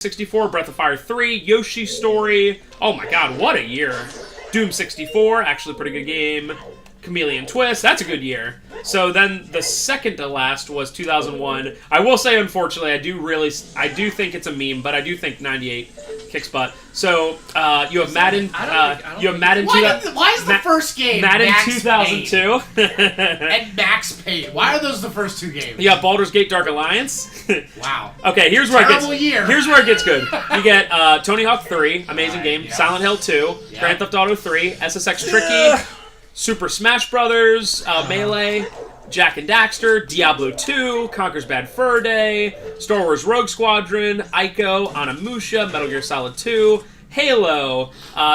64, Breath of Fire 3, Yoshi Story. Oh my god, what a year. Doom 64, actually pretty good game. Chameleon Twist, that's a good year. So then the second to last was 2001. I will say, unfortunately, I do think it's a meme, but I do think 98 kicks butt. So you have Madden. You have Madden. Why is the first game Madden Max 2002 and Max Payne? Why are those the first two games? Yeah, Baldur's Gate: Dark Alliance. Wow. Okay, here's where year. Here's where it gets good. You get Tony Hawk 3, amazing game. Yeah. Silent Hill 2, Grand Theft Auto 3, SSX Tricky, Super Smash Brothers, Melee, Jak and Daxter, Diablo 2, Conker's Bad Fur Day, Star Wars Rogue Squadron, Ico, Onimusha, Metal Gear Solid 2, Halo,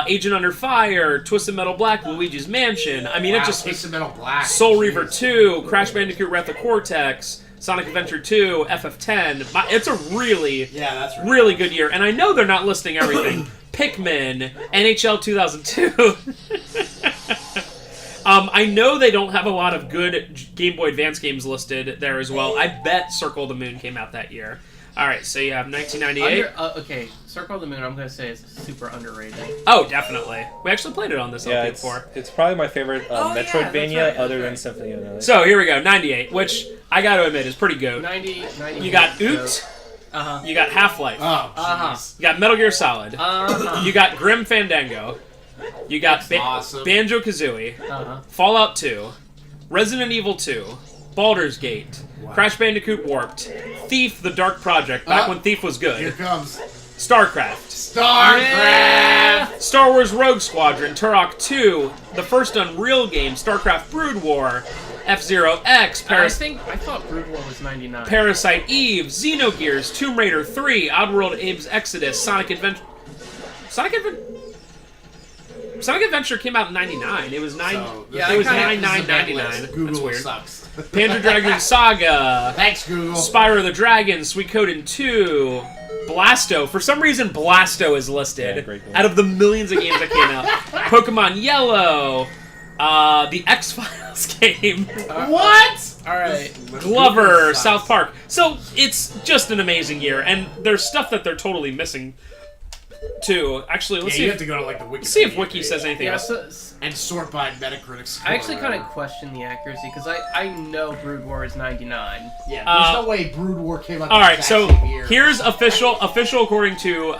Agent Under Fire, Twisted Metal Black, Luigi's Mansion. I mean, it just... Twisted Metal Black. Soul Reaver 2, Crash Bandicoot Wrath of Cortex, Sonic Adventure 2, FF10. It's a really good year. And I know they're not listing everything. Pikmin, NHL 2002. I know they don't have a lot of good Game Boy Advance games listed there as well. I bet Circle of the Moon came out that year. All right, so you have 1998. Okay, Circle of the Moon, I'm going to say is super underrated. Oh, definitely. We actually played it on this LP before. It's probably my favorite Metroidvania other than Symphony of the Night. So here we go, 98, which I got to admit is pretty good. 90 You got Oot. You got Half-Life. Oh, You got Metal Gear Solid. You got Grim Fandango. You got Banjo-Kazooie. Fallout 2. Resident Evil 2. Baldur's Gate. Crash Bandicoot Warped. Thief: The Dark Project, back when Thief was good. Here comes StarCraft. Star Wars Rogue Squadron, Turok 2, the first Unreal game, StarCraft Brood War, F-Zero X, I thought Brood War was 99. Parasite Eve, Xenogears, Tomb Raider 3, Oddworld Abe's Exodus, Sonic Adventure came out in 99. It was 99. Google That's weird. sucks. Panzer Dragoon Saga. Thanks, Google. Spyro the Dragon, Suikoden 2, Blasto. For some reason, Blasto is listed Yeah, great game. out of the millions of games that came out. Pokemon Yellow, the X-Files game. What? All right. Glover, South Park. So it's just an amazing year, and there's stuff that they're totally missing too. Actually, let's see. You have to go to like the Wiki. See if Wiki says anything else. And sort by Metacritic score. I actually kind of question the accuracy because I know Brood War is 99. Yeah, there's no way Brood War came out. All right, so same year. here's official according to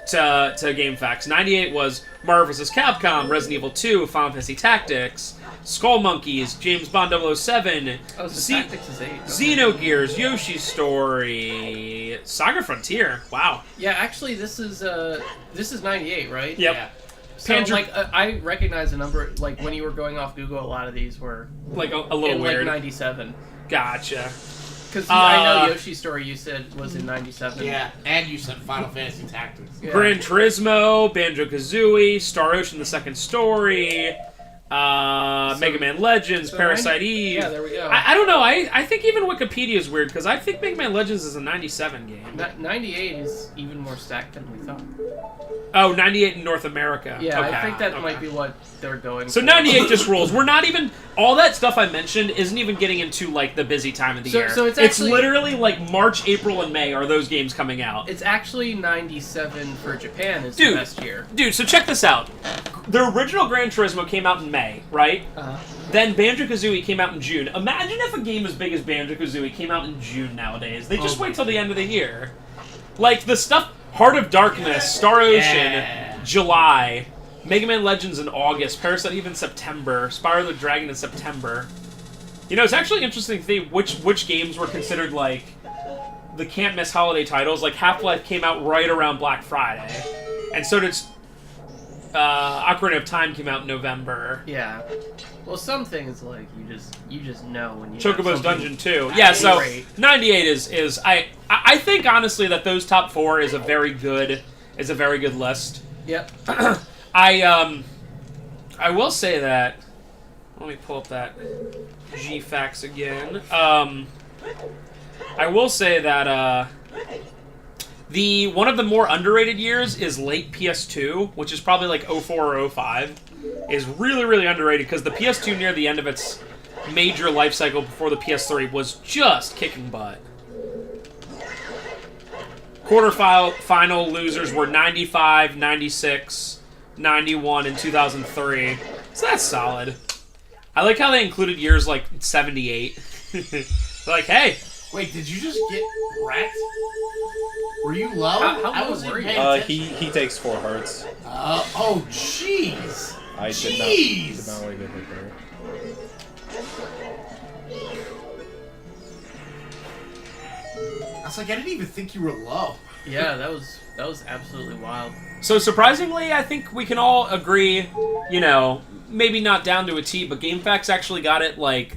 GameFAQs. 98 was Marvel vs. Capcom, Resident Evil 2, Final Fantasy Tactics, Skull Monkeys, James Bond 007, Oh, so Tactics is 8. Okay. Xenogears, Yoshi's Story, Saga Frontier. Wow. Yeah, actually, this is 98, right? Yep. Yeah. So, I recognize a number, like, when you were going off Google, a lot of these were... Like a little in, weird. like, 97. Gotcha. Because I know Yoshi's Story you said was in 97. Yeah, and you said Final Fantasy Tactics. Yeah. Gran Turismo, Banjo-Kazooie, Star Ocean: The Second Story, Mega Man Legends, Parasite Eve. Yeah, there we go. I don't know. I think even Wikipedia is weird because I think Mega Man Legends is a 97 game. 98 is even more stacked than we thought. Oh, 98 in North America. Yeah, okay. I think that might be what they're going So for. 98 just rules. We're not even... All that stuff I mentioned isn't even getting into, like, the busy time of the year. So it's actually... literally, like, March, April, and May are those games coming out. It's actually 97 for Japan is the best year. Dude, so check this out. The original Gran Turismo came out in May, right? Then Banjo-Kazooie came out in June. Imagine if a game as big as Banjo-Kazooie came out in June nowadays. They just wait till the end of the year. Like, the stuff... Heart of Darkness, Star Ocean, July, Mega Man Legends in August, Parasite Eve in September, Spyro the Dragon in September. You know, it's actually interesting to see which games were considered, like, the can't-miss holiday titles. Like, Half-Life came out right around Black Friday. And so did Ocarina of Time came out in November. Yeah. Well, some things, like, you just know when you... Chocobo's Dungeon 2. Yeah, so 98 is I think, honestly, that those top 4 is a very good list. Yep. I will say that... Let me pull up that GFAQs again. I will say that one of the more underrated years is late PS2, which is probably like 04 or 05, is really, really underrated because the PS2 near the end of its major life cycle before the PS3 was just kicking butt. Final losers were 95, 96, 91, and 2003. So that's solid. I like how they included years like 78. Like, hey. Wait, did you just get wrecked? Were you low? How I low wasn't were you? paying attention. He takes 4 hearts. Oh, jeez. I did not really get hit there. I was like, I didn't even think you were low. Yeah, that was absolutely wild. So surprisingly, I think we can all agree, you know, maybe not down to a T, but GameFAQs actually got it, like,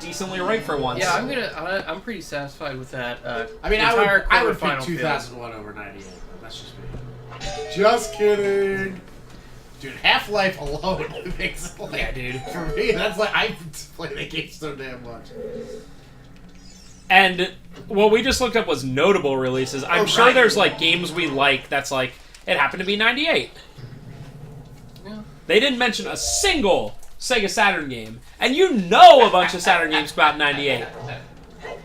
decently right for once. Yeah, I'm pretty satisfied with that. I mean, entire I would pick quarterfinal field. 2001 over 98. That's just me. Just kidding. Dude, Half-Life alone makes like, Yeah, dude. For me, that's like, I play that game so damn much. And what we just looked up was notable releases. I'm sure right. there's, like, games we like that's, like, it happened to be 98. Yeah. They didn't mention a single Sega Saturn game. And you know a bunch of Saturn games come out in 98.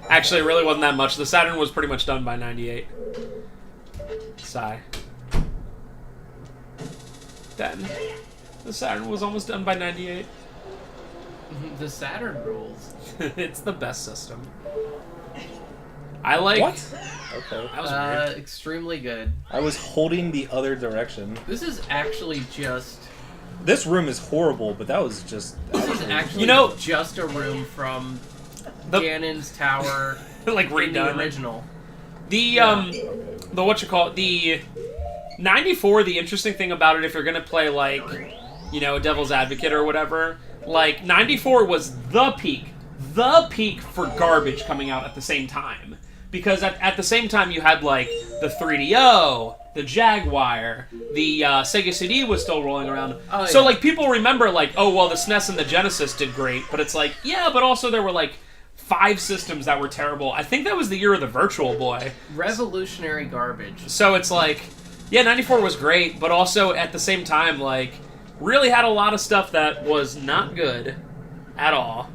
Actually, it really wasn't that much. The Saturn was pretty much done by 98. Sigh. Then, the Saturn was almost done by 98. The Saturn rules. It's the best system. I like... What? Okay. That was weird. Extremely good. I was holding the other direction. This is actually just... This room is horrible, but that was just... This is actually You know- just a room from The- Ganon's Tower like, in the redone. original. The, the whatchamacallit, the 94, the interesting thing about it, if you're gonna play, like, you know, Devil's Advocate or whatever, like, 94 was the peak for garbage coming out at the same time. Because at the same time you had, like, the 3DO, the Jaguar, the Sega CD was still rolling around. Oh, so, yeah. like, people remember, like, oh, well, the SNES and the Genesis did great, but it's like, yeah, but also there were, like, 5 systems that were terrible. I think that was the year of the Virtual Boy. Revolutionary garbage. So it's like, yeah, 94 was great, but also at the same time, like, really had a lot of stuff that was not good at all.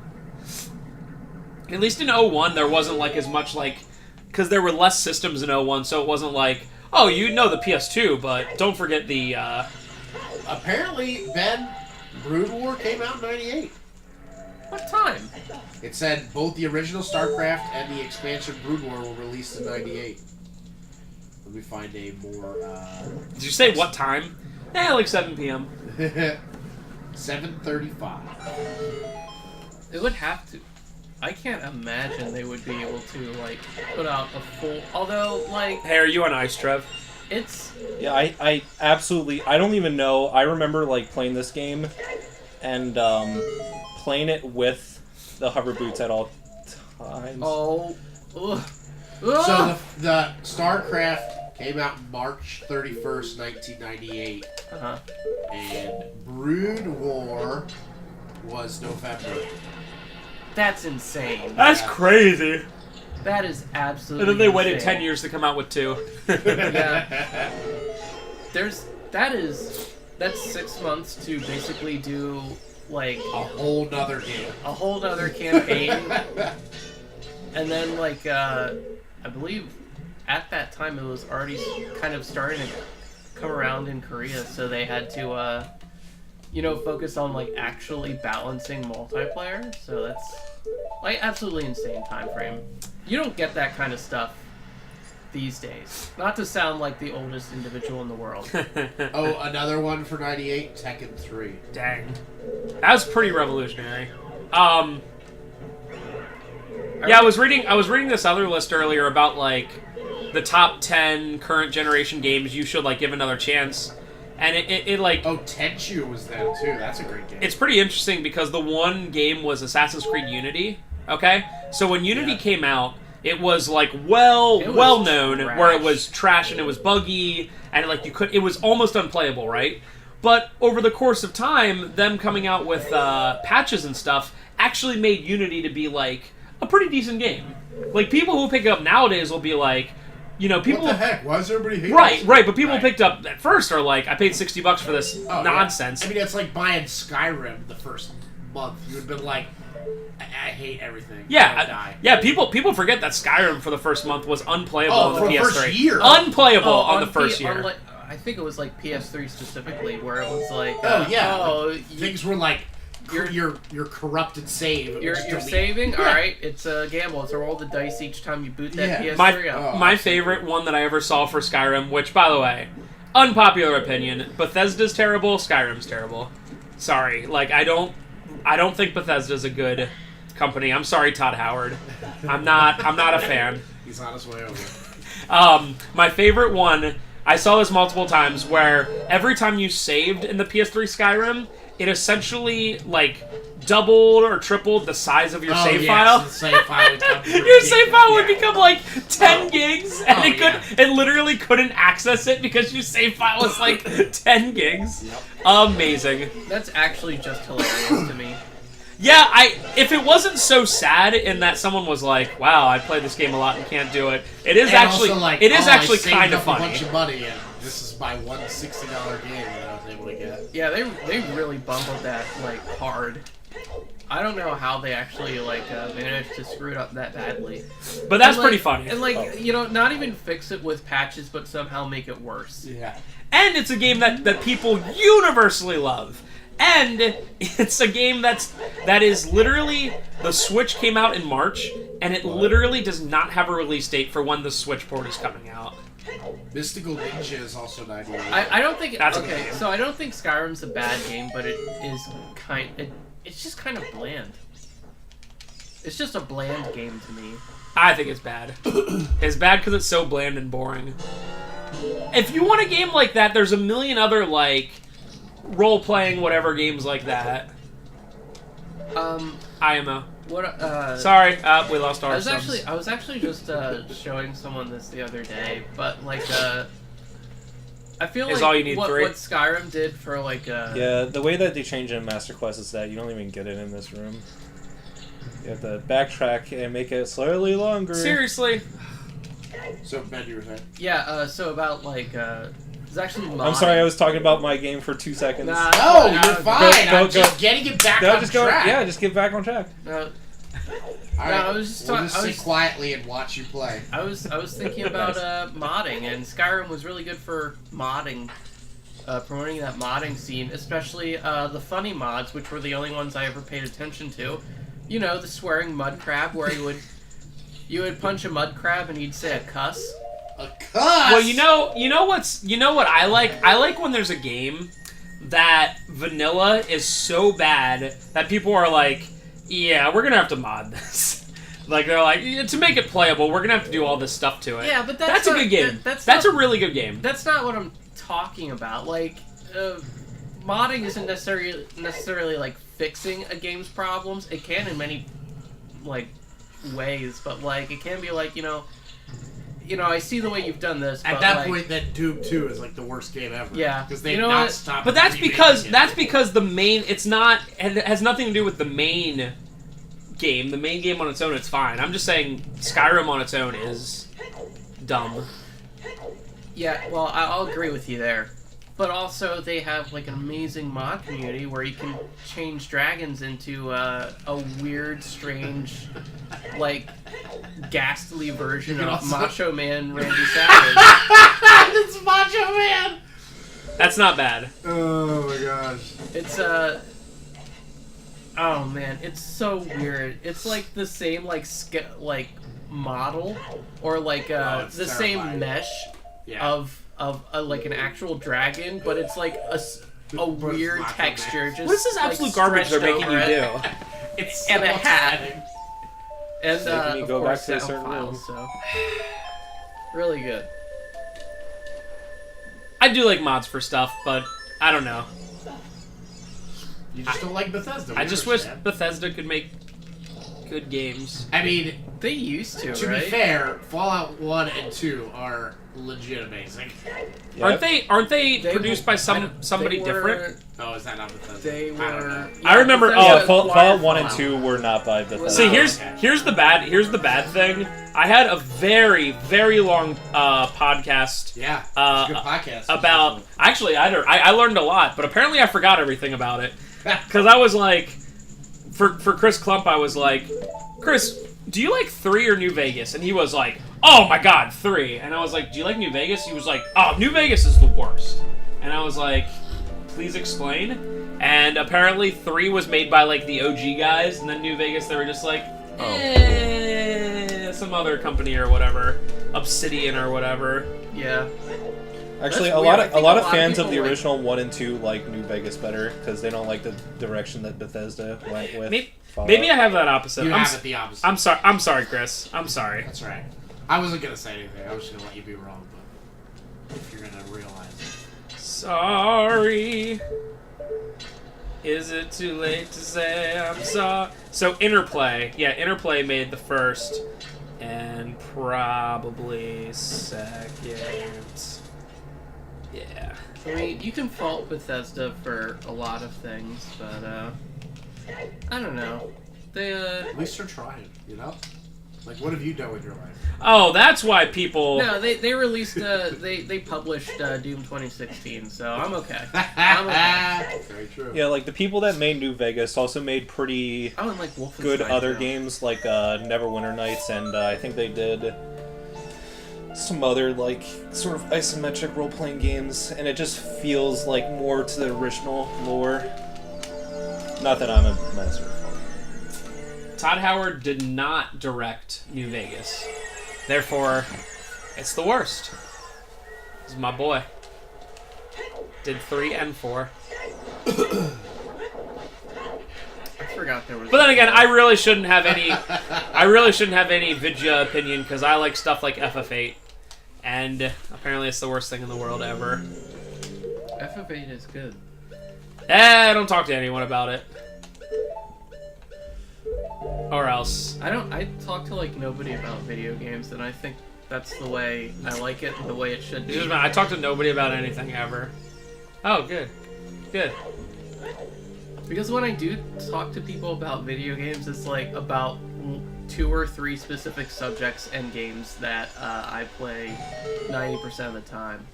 At least in 01, there wasn't, like, as much, like, because there were less systems in 01, so it wasn't like, oh, you know the PS2, but don't forget the, Apparently, Ben, Brood War came out in 98. What time? It said both the original StarCraft and the expansion Brood War were released in 98. Let me find a more, did you say what time? Like 7 p.m. 7:35. It would have to. I can't imagine they would be able to, like, put out a full... Although, like, Hey, are you on ice, Trev? it's... Yeah, I absolutely... I don't even know. I remember, like, playing this game and playing it with the hover boots at all times. Oh... Ugh. So the StarCraft came out March 31st, 1998. Uh-huh. And Brood War was November. That's insane. That's crazy. That is absolutely And then they waited insane. 10 years to come out with 2. Yeah. That's 6 months to basically do, like, A whole nother game. a whole nother campaign. And then, like, I believe at that time it was already kind of starting to come around in Korea, so they had to, focus on, like, actually balancing multiplayer. So that's, like, absolutely insane time frame. You don't get that kind of stuff these days. Not to sound like the oldest individual in the world. Oh, another one for 98, Tekken 3. Dang. That was pretty revolutionary. Yeah, I was reading this other list earlier about, like, the top 10 current generation games you should, like, give another chance. And it like... Oh, Tenchu was there, too. That's a great game. It's pretty interesting because the one game was Assassin's Creed Unity, okay? So when Unity came out, it was, like, well known, trash. where it was trash and it was buggy, and, like, it was almost unplayable, right? But over the course of time, them coming out with patches and stuff actually made Unity to be, like, a pretty decent game. Like, people who pick it up nowadays will be like, you know, people... What the heck? Why is everybody hating Right, this? but people picked up at first are like, I paid $60 for this Oh, nonsense. Yeah. I mean, it's like buying Skyrim the first month. You would have been like, I hate everything. I Yeah, die. yeah. People forget that Skyrim for the first month was unplayable on the for the PS3. first year. Unplayable on the first year. I think it was like PS3 specifically, where it was like, Things were like your corrupted save. You're saving. All right, it's a gamble. It's a roll the dice each time you boot that PS3 up. My favorite one that I ever saw for Skyrim, which by the way, unpopular opinion, Bethesda's terrible. Skyrim's terrible. Sorry, like I don't think Bethesda's a good company. I'm sorry, Todd Howard. I'm not a fan. He's on his way over. My favorite one, I saw this multiple times, where every time you saved in the PS3 Skyrim, it essentially like doubled or tripled the size of your save file. The save file would your save file would become like 10 gigs, and it literally couldn't access it because your save file was like 10 gigs. Yep. Amazing. That's actually just hilarious to me. Yeah, if it wasn't so sad in that someone was like, "Wow, I play this game a lot and can't do it," it is actually kind of funny. A bunch of money, and this is my $160 game that I was able to get. Yeah, they really bumbled that like hard. I don't know how they actually like managed to screw it up that badly. But that's pretty funny. And like not even fix it with patches, but somehow make it worse. Yeah. And it's a game that people universally love. And it's a game that is literally, the Switch came out in March, and it literally does not have a release date for when the Switch port is coming out. Mystical Ninja is also 98. I don't think That's a good game. So I don't think Skyrim's a bad game, but it is it's just kind of bland. It's just a bland game to me. I think it's bad. It's bad because it's so bland and boring. If you want a game like that, there's a million other like role-playing whatever games like that. IMO. What? Sorry, we lost our. I was actually just showing someone this the other day, but like I feel Is like all you need what three? Skyrim did for like Yeah, the way that they change it in Master Quest is that you don't even get it in this room. You have to backtrack and make it slightly longer. Seriously. So, Ben, you were saying? Yeah, so about like it's actually modding. I'm sorry, I was talking about my game for 2 seconds. Nah, No, you're fine. Go, I'm just getting it back on track. Yeah, just get back on track. All right, I was just we'll sit quietly and watch you play. I was thinking about modding, and Skyrim was really good for modding, promoting that modding scene, especially the funny mods, which were the only ones I ever paid attention to. You know, the swearing mud crab, where you would punch a mud crab and he'd say a cuss. A cuss. Well, you know what I like? I like when there's a game that vanilla is so bad that people are like, yeah, we're gonna have to mod this. Like they're like, to make it playable, we're gonna have to do all this stuff to it. Yeah, but that's a good game. That's a really good game. That's not what I'm talking about. Like, modding isn't necessarily like fixing a game's problems. It can in many like ways, but like it can be like you know, I see the way you've done this. At but, that like, point, then Doom 2 is like the worst game ever. Yeah, because they've not stopped. But that's because the main. It has nothing to do with the main game. The main game on its own, it's fine. I'm just saying Skyrim on its own is dumb. Yeah, well, I'll agree with you there. But also, they have like an amazing mod community where you can change dragons into a weird, strange, like ghastly version of Macho Man Randy Savage. It's Macho Man. That's not bad. Oh my gosh. It's oh man, it's so weird. It's like the same like model or like the same mesh of like an actual dragon, but it's like a weird texture. Just this is absolute garbage they're making you do. It's and a hat. And Making you of go course, back to a sound certain room. files, so really good. I do like mods for stuff, but I don't know. You just don't like Bethesda. I just wish Bethesda could make good games. I mean, They used to, to right? be fair, Fallout 1 and 2 are legit amazing. Yep. Aren't they produced by somebody they different? were- Oh, is that not Bethesda? They I don't were. know. I remember- Bethesda Fallout acquired 1 and Fallout. 2 were not by Bethesda. See, Okay. here's the bad thing. I had a very, very long podcast Yeah, it's a good podcast. about. Actually, I learned a lot, but apparently I forgot everything about it because I was like, for Chris Klump, I was like, Chris, do you like 3 or New Vegas? And he was like, oh my god, 3. And I was like, do you like New Vegas? He was like, oh, New Vegas is the worst. And I was like, please explain. And apparently 3 was made by like the OG guys, and then New Vegas they were just like, some other company or whatever, Obsidian or whatever. Yeah. Actually, That's a weird. lot I of think fans of people the like- original 1 and 2 like New Vegas better because they don't like the direction that Bethesda went with. Maybe I have that opposite. You I'm, have it the opposite. I'm sorry, Chris. I'm sorry. That's right. I wasn't gonna say anything. I was just gonna let you be wrong, but if you're gonna realize it. Sorry. Is it too late to say I'm sorry? So Interplay. Yeah, Interplay made the first and probably second. Yeah. I mean, you can fault Bethesda for a lot of things, but I don't know. They At least they're trying, you know? Like, what have you done with your life? Oh, that's why people. no, they released they published Doom 2016, so I'm okay. I'm okay. Very true. Yeah, like the people that made New Vegas also made pretty I would like Wolfenstein. good other too. games like Neverwinter Nights, and I think they did some other like sort of isometric role-playing games, and it just feels like more to the original lore. Not that I'm a master. Todd Howard did not direct New Vegas. Therefore, it's the worst. This is my boy. Did 3 and 4. I forgot there was. But then again, I really shouldn't have any. I really shouldn't have any Vidya opinion because I like stuff like FF8, and apparently it's the worst thing in the world ever. FF8 is good. Don't talk to anyone about it. Or else. I talk to like nobody about video games, and I think that's the way I like it, and the way it should be. I talk to nobody about anything ever. Oh, good. Good. Because when I do talk to people about video games, it's like about 2 or 3 specific subjects and games that I play 90% of the time.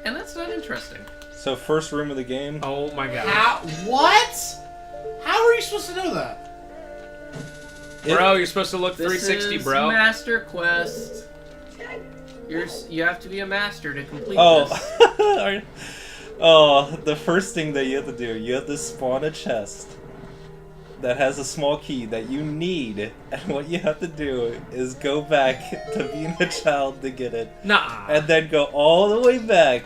And that's not interesting. So first room of the game. Oh my god. What? How are you supposed to know that? Bro, you're supposed to look This 360, is bro. Master Quest. You have to be a master to complete Oh, this. oh, the first thing that you have to do, you have to spawn a chest that has a small key that you need, and what you have to do is go back to being a child to get it, Nuh-uh. and then go all the way back,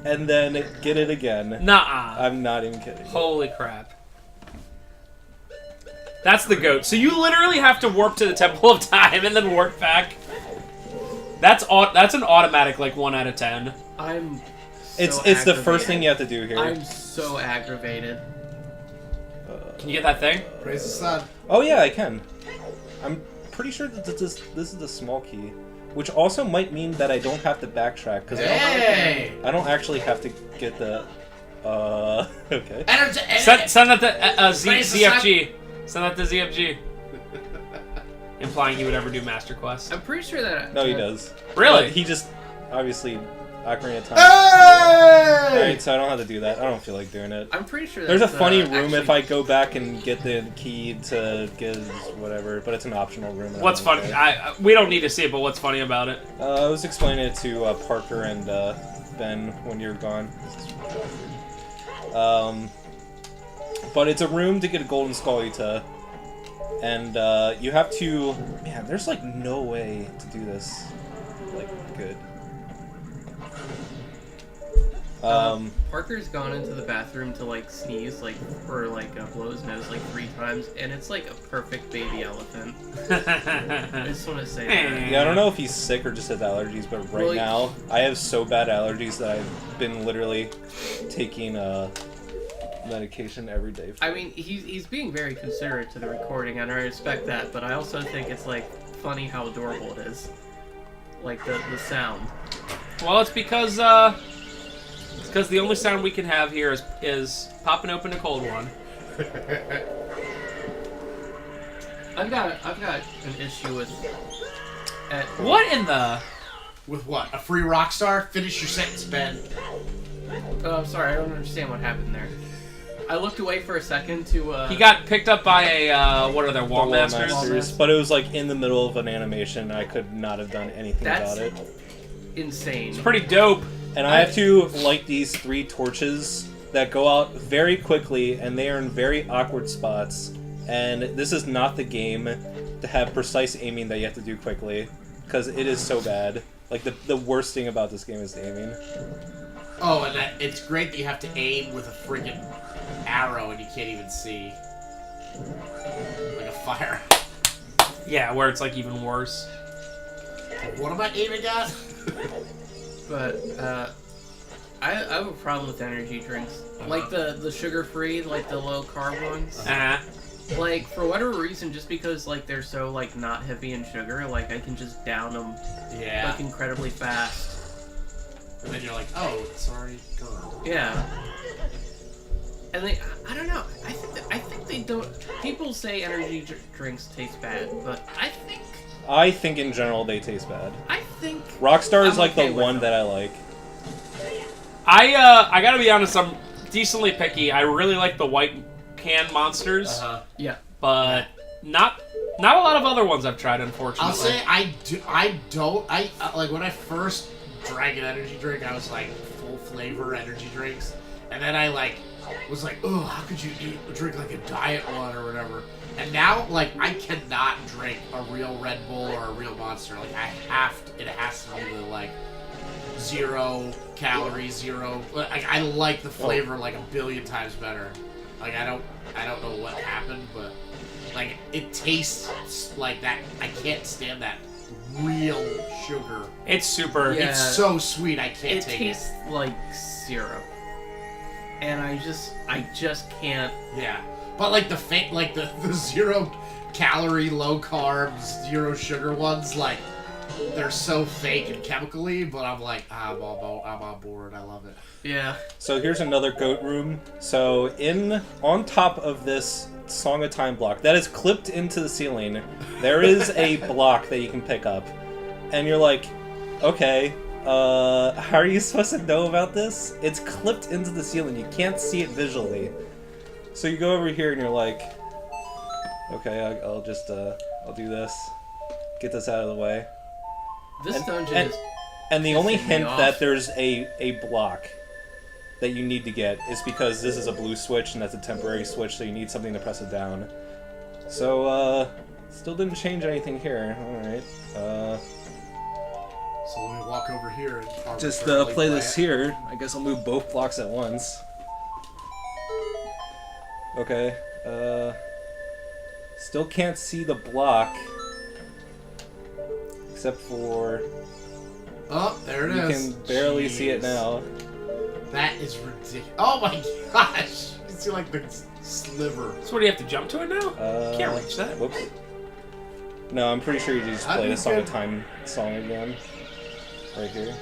and then get it again. Nuh-uh. I'm not even kidding. Holy crap. That's the goat. So you literally have to warp to the Temple of Time and then warp back. That's an automatic like 1 out of 10. I'm so It's the first aggravated. thing you have to do here. I'm so aggravated. Can you get that thing? Praise the sun. Oh yeah, I can. I'm pretty sure that this is the small key, which also might mean that I don't have to backtrack because Hey! I don't actually have to get the. Okay. Send that to Praise the ZFG. Send that to ZFG. Implying he would ever do Master Quest. I'm pretty sure that. No, he does. Really? But he just obviously Ocarina of Time. Hey! Alright, so I don't have to do that. I don't feel like doing it. I'm pretty sure There's a that's, funny room actually- if I go back and get the key to get whatever, but it's an optional room. and I What's don't funny? care. We don't need to see it, but what's funny about it? I was explaining it to Parker and Ben when you're gone. But it's a room to get a golden Skullita, and you have to. Man, there's like no way to do this like good. Parker's gone into the bathroom to like sneeze, like or like blow his nose like 3 times, and it's like a perfect baby elephant. I just want to say that. Yeah, I don't know if he's sick or just has allergies, but right Well, now I have so bad allergies that I've been literally taking medication every day. I mean, he's being very considerate to the recording, and I respect that. But I also think it's like funny how adorable it is, like the sound. Well, it's because the only sound we can have here is popping open a cold one. I've got an issue with. What in the? With what? A free rock star? Finish your sentence, Ben. Oh, I'm sorry, I don't understand what happened there. I looked away for a second to. He got picked up by a what are their wall masters? Masters. But it was like in the middle of an animation. I could not have done anything That's about it. insane. It's pretty dope. And I have to light these 3 torches that go out very quickly, and they are in very awkward spots. And this is not the game to have precise aiming that you have to do quickly, because it is so bad. Like, the worst thing about this game is the aiming. Oh, and it's great that you have to aim with a friggin' arrow and you can't even see. Like a fire. Yeah, where it's like even worse. What am I aiming at? But I have a problem with energy drinks, like the sugar-free, like the low-carb ones. Like, for whatever reason, just because like they're so like not heavy in sugar, like I can just down them like incredibly fast. And then you're like, oh, it's already gone. Yeah. And I don't know. I think they don't. People say energy drinks taste bad, but I think in general they taste bad. I think Rockstar is I'm like okay the with one them. that I like. I gotta be honest, I'm decently picky. I really like the white can monsters, Yeah. but not a lot of other ones I've tried, unfortunately. I'll say I don't like when I first drank an energy drink, I was like full flavor energy drinks, and then I like was like, oh, how could you drink like a diet one or whatever? And now like I cannot drink a real Red Bull or a real Monster. Like it has to be the like 0 calories, 0. Like I like the flavor like a billion times better. Like I don't know what happened, but like it tastes like that. I can't stand that real sugar. It's super. Yeah. It's so sweet. I can't It take tastes like syrup, and I just can't. Yeah, but like the 0 calorie, low carbs, 0 sugar ones, like they're so fake and chemically. But I'm like, I'm on board. I love it. Yeah. So here's another goat room. So on top of this Song of Time block that is clipped into the ceiling, there is a block that you can pick up. And you're like, okay, how are you supposed to know about this? It's clipped into the ceiling. You can't see it visually. So you go over here and you're like, okay, I'll just, I'll do this. Get this out of the way. This dungeon is. And the only pissing me hint off. that there's a block that you need to get is because this is a blue switch and that's a temporary switch, so you need something to press it down. So, still didn't change anything here. Alright. So let me walk over here and Just arbitrarily play this it. here. I guess I'll move both blocks at once. Okay. Still can't see the block. Except for... Oh, there it You is. can barely see it Jeez. now. That is ridiculous. Oh my gosh! You can see like the sliver. So what do you have to jump to it now? Can't reach that. Whoops. No, I'm pretty sure you just That'd play be the Song of good. Time song again. Right here.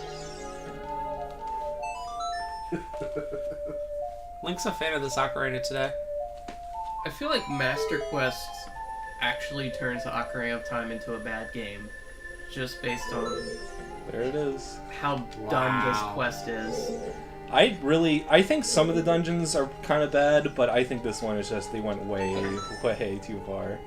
Link's a fan of this Ocarina today. I feel like Master Quest actually turns Ocarina of Time into a bad game, just based on There it is. how dumb this Wow. quest is. I think some of the dungeons are kind of bad, but I think this one is just, they went way, way too far.